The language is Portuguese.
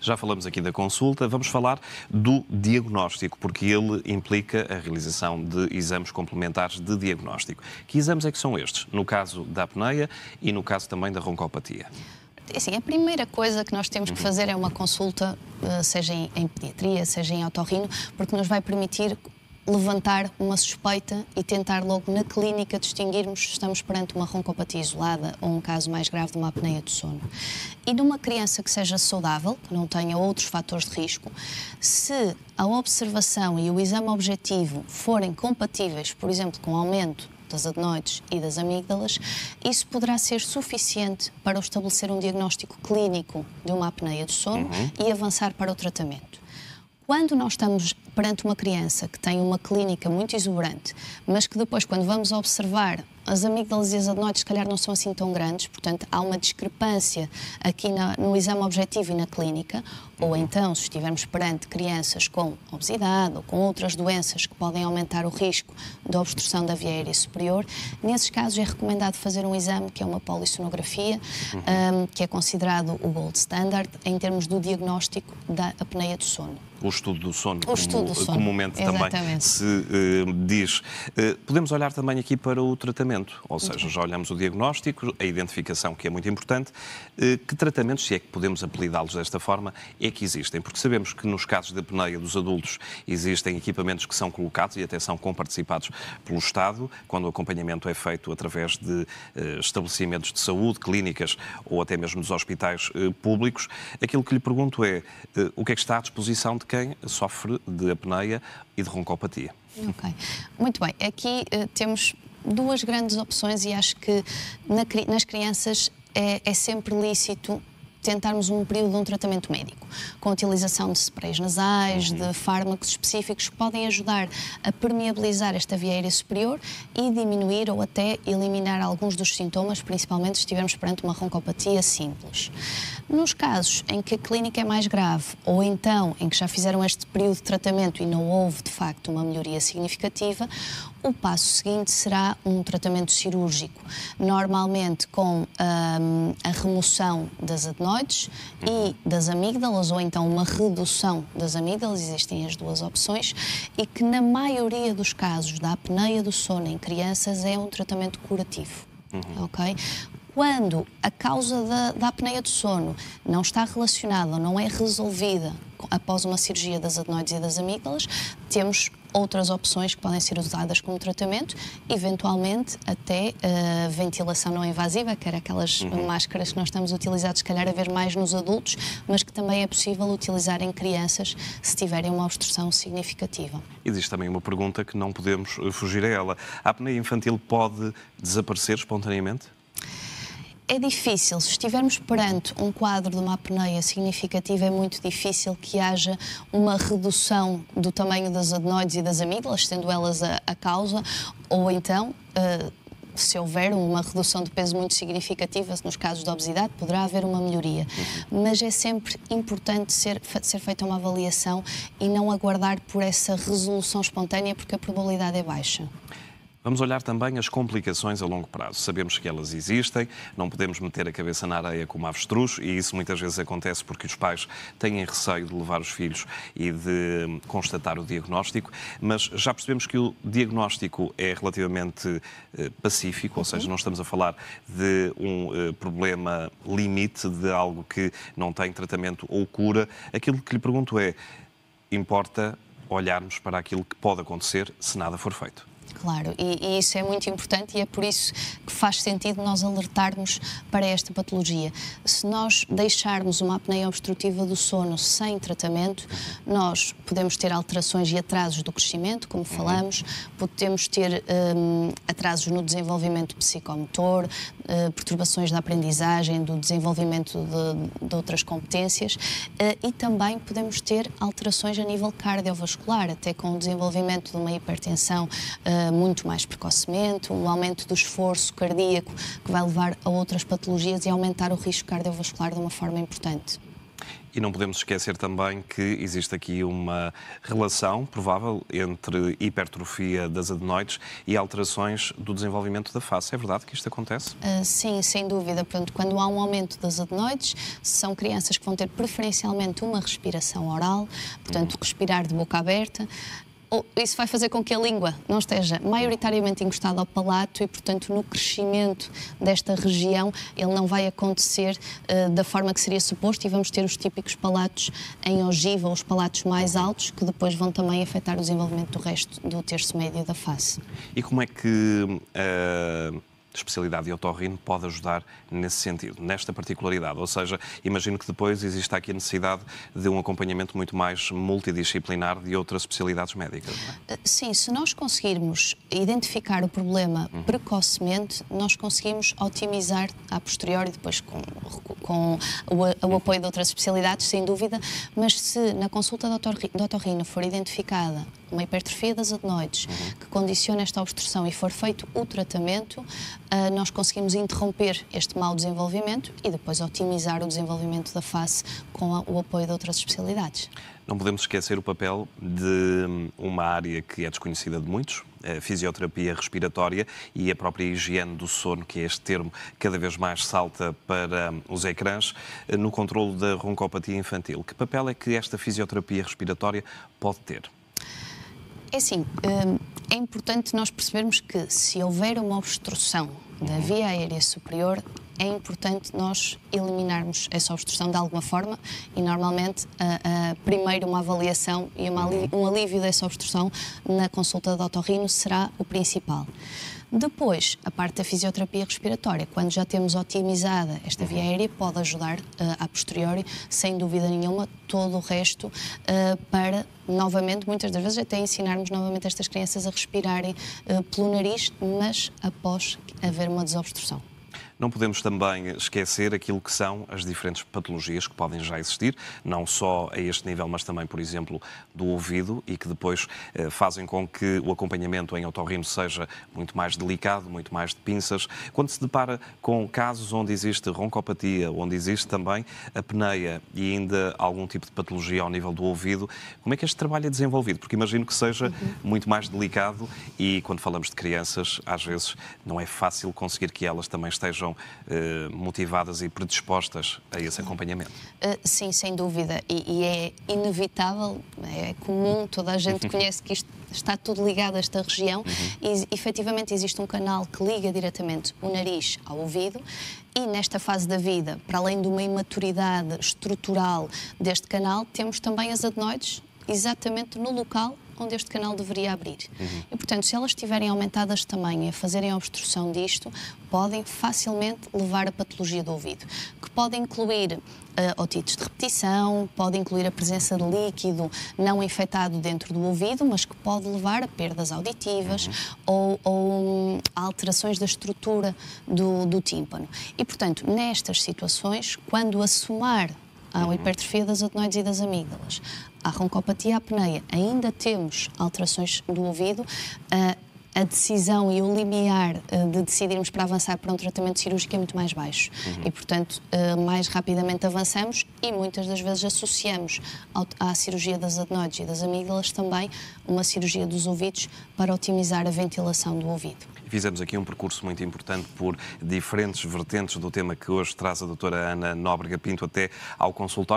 Já falamos aqui da consulta, vamos falar do diagnóstico, porque ele implica a realização de exames complementares de diagnóstico. Que exames é que são estes? No caso da apneia e no caso também da roncopatia? Assim, a primeira coisa que nós temos que fazer é uma consulta, seja em pediatria, seja em otorrino, porque nos vai permitir levantar uma suspeita e tentar logo na clínica distinguirmos se estamos perante uma roncopatia isolada ou um caso mais grave de uma apneia do sono. E numa criança que seja saudável, que não tenha outros fatores de risco, se a observação e o exame objetivo forem compatíveis, por exemplo, com aumento das adenoides e das amígdalas, isso poderá ser suficiente para estabelecer um diagnóstico clínico de uma apneia do sono e avançar para o tratamento. Quando nós estamos perante uma criança que tem uma clínica muito exuberante, mas que depois, quando vamos observar, as amígdalas e as adenoides, se calhar, não são assim tão grandes, portanto, há uma discrepância aqui no exame objetivo e na clínica, ou então, se estivermos perante crianças com obesidade ou com outras doenças que podem aumentar o risco de obstrução da via aérea superior, nesses casos é recomendado fazer um exame que é uma polissonografia, que é considerado o gold standard em termos do diagnóstico da apneia do sono. O estudo do sono, comumente também se diz. Podemos olhar também aqui para o tratamento, ou seja, já olhamos o diagnóstico, a identificação, que é muito importante. Que tratamentos, se é que podemos apelidá-los desta forma, é que existem? Porque sabemos que nos casos de apneia dos adultos existem equipamentos que são colocados e até são comparticipados pelo Estado, quando o acompanhamento é feito através de estabelecimentos de saúde, clínicas ou até mesmo dos hospitais públicos. Aquilo que lhe pergunto é o que é que está à disposição de quem sofre de apneia e de roncopatia? Ok, muito bem. Aqui temos duas grandes opções e acho que nas crianças é sempre lícito tentarmos um período de um tratamento médico, com a utilização de sprays nasais, de fármacos específicos que podem ajudar a permeabilizar esta via aérea superior e diminuir ou até eliminar alguns dos sintomas, principalmente se estivermos perante uma roncopatia simples. Nos casos em que a clínica é mais grave ou então em que já fizeram este período de tratamento e não houve, de facto, uma melhoria significativa, o passo seguinte será um tratamento cirúrgico, normalmente com a remoção das adenoides e das amígdalas, ou então uma redução das amígdalas, existem as duas opções, e que na maioria dos casos da apneia do sono em crianças é um tratamento curativo. Ok? Quando a causa da apneia do sono não está relacionada ou não é resolvida após uma cirurgia das adenoides e das amígdalas, temos outras opções que podem ser usadas como tratamento, eventualmente até ventilação não invasiva, que era aquelas máscaras que nós estamos a utilizar, se calhar a ver mais nos adultos, mas que também é possível utilizar em crianças se tiverem uma obstrução significativa. Existe também uma pergunta que não podemos fugir a ela. A apneia infantil pode desaparecer espontaneamente? É difícil. Se estivermos perante um quadro de uma apneia significativa, é muito difícil que haja uma redução do tamanho das adenoides e das amígdalas, sendo elas a causa, ou então, se houver uma redução de peso muito significativa, nos casos de obesidade, poderá haver uma melhoria. Mas é sempre importante ser feita uma avaliação e não aguardar por essa resolução espontânea, porque a probabilidade é baixa. Vamos olhar também as complicações a longo prazo. Sabemos que elas existem, não podemos meter a cabeça na areia como avestruz, e isso muitas vezes acontece porque os pais têm receio de levar os filhos e de constatar o diagnóstico, mas já percebemos que o diagnóstico é relativamente pacífico, ou seja, não estamos a falar de um problema limite, de algo que não tem tratamento ou cura. Aquilo que lhe pergunto é, importa olharmos para aquilo que pode acontecer se nada for feito? Claro, e isso é muito importante e é por isso que faz sentido nós alertarmos para esta patologia. Se nós deixarmos uma apneia obstrutiva do sono sem tratamento, nós podemos ter alterações e atrasos do crescimento, como falamos, podemos ter atrasos no desenvolvimento psicomotor, perturbações da aprendizagem, do desenvolvimento de outras competências e também podemos ter alterações a nível cardiovascular, até com o desenvolvimento de uma hipertensão muito mais precocemente, um aumento do esforço cardíaco que vai levar a outras patologias e aumentar o risco cardiovascular de uma forma importante. E não podemos esquecer também que existe aqui uma relação provável entre hipertrofia das adenoides e alterações do desenvolvimento da face. É verdade que isto acontece? Sim, sem dúvida. Portanto, quando há um aumento das adenoides, são crianças que vão ter preferencialmente uma respiração oral, portanto, respirar de boca aberta. Isso vai fazer com que a língua não esteja maioritariamente encostada ao palato e, portanto, no crescimento desta região, ele não vai acontecer da forma que seria suposto e vamos ter os típicos palatos em ogiva, os palatos mais altos, que depois vão também afetar o desenvolvimento do resto do terço médio da face. E como é que a especialidade de otorrino pode ajudar nesse sentido, nesta particularidade? Ou seja, imagino que depois exista aqui a necessidade de um acompanhamento muito mais multidisciplinar de outras especialidades médicas, não é? Sim, se nós conseguirmos identificar o problema precocemente, nós conseguimos otimizar a posteriori, depois com o apoio de outras especialidades, sem dúvida, mas se na consulta de otorrino for identificada uma hipertrofia das adenoides que condiciona esta obstrução e for feito o tratamento, nós conseguimos interromper este mau desenvolvimento e depois otimizar o desenvolvimento da face com o apoio de outras especialidades. Não podemos esquecer o papel de uma área que é desconhecida de muitos, a fisioterapia respiratória e a própria higiene do sono, que é este termo que cada vez mais salta para os ecrãs, no controlo da roncopatia infantil. Que papel é que esta fisioterapia respiratória pode ter? É assim, é importante nós percebermos que se houver uma obstrução da via aérea superior, é importante nós eliminarmos essa obstrução de alguma forma e normalmente primeiro uma avaliação e um alívio dessa obstrução na consulta de otorrino será o principal. Depois, a parte da fisioterapia respiratória, quando já temos otimizada esta via aérea, pode ajudar a posteriori, sem dúvida nenhuma, todo o resto para, novamente, muitas das vezes até ensinarmos novamente estas crianças a respirarem pelo nariz, mas após haver uma desobstrução. Não podemos também esquecer aquilo que são as diferentes patologias que podem já existir, não só a este nível, mas também, por exemplo, do ouvido, e que depois fazem com que o acompanhamento em otorrino seja muito mais delicado, muito mais de pinças. Quando se depara com casos onde existe roncopatia, onde existe também apneia e ainda algum tipo de patologia ao nível do ouvido, como é que este trabalho é desenvolvido? Porque imagino que seja muito mais delicado e, quando falamos de crianças, às vezes não é fácil conseguir que elas também estejam motivadas e predispostas a esse acompanhamento. Sim, sem dúvida. E é inevitável, é comum, toda a gente conhece que isto está tudo ligado a esta região e efetivamente existe um canal que liga diretamente o nariz ao ouvido e nesta fase da vida, para além de uma imaturidade estrutural deste canal, temos também as adenoides exatamente no local onde este canal deveria abrir. E, portanto, se elas estiverem aumentadas de tamanho e a fazerem a obstrução disto, podem facilmente levar a patologia do ouvido, que pode incluir otites de repetição, pode incluir a presença de líquido não infectado dentro do ouvido, mas que pode levar a perdas auditivas ou a alterações da estrutura do tímpano. E, portanto, nestas situações, quando a somar à hipertrofia das adenoides e das amígdalas, à roncopatia, à apneia, ainda temos alterações do ouvido, a decisão e o limiar de decidirmos para avançar para um tratamento cirúrgico é muito mais baixo. E, portanto, mais rapidamente avançamos e muitas das vezes associamos à cirurgia das adenoides e das amígdalas também uma cirurgia dos ouvidos para otimizar a ventilação do ouvido. Fizemos aqui um percurso muito importante por diferentes vertentes do tema que hoje traz a doutora Ana Nóbrega Pinto até ao consultório.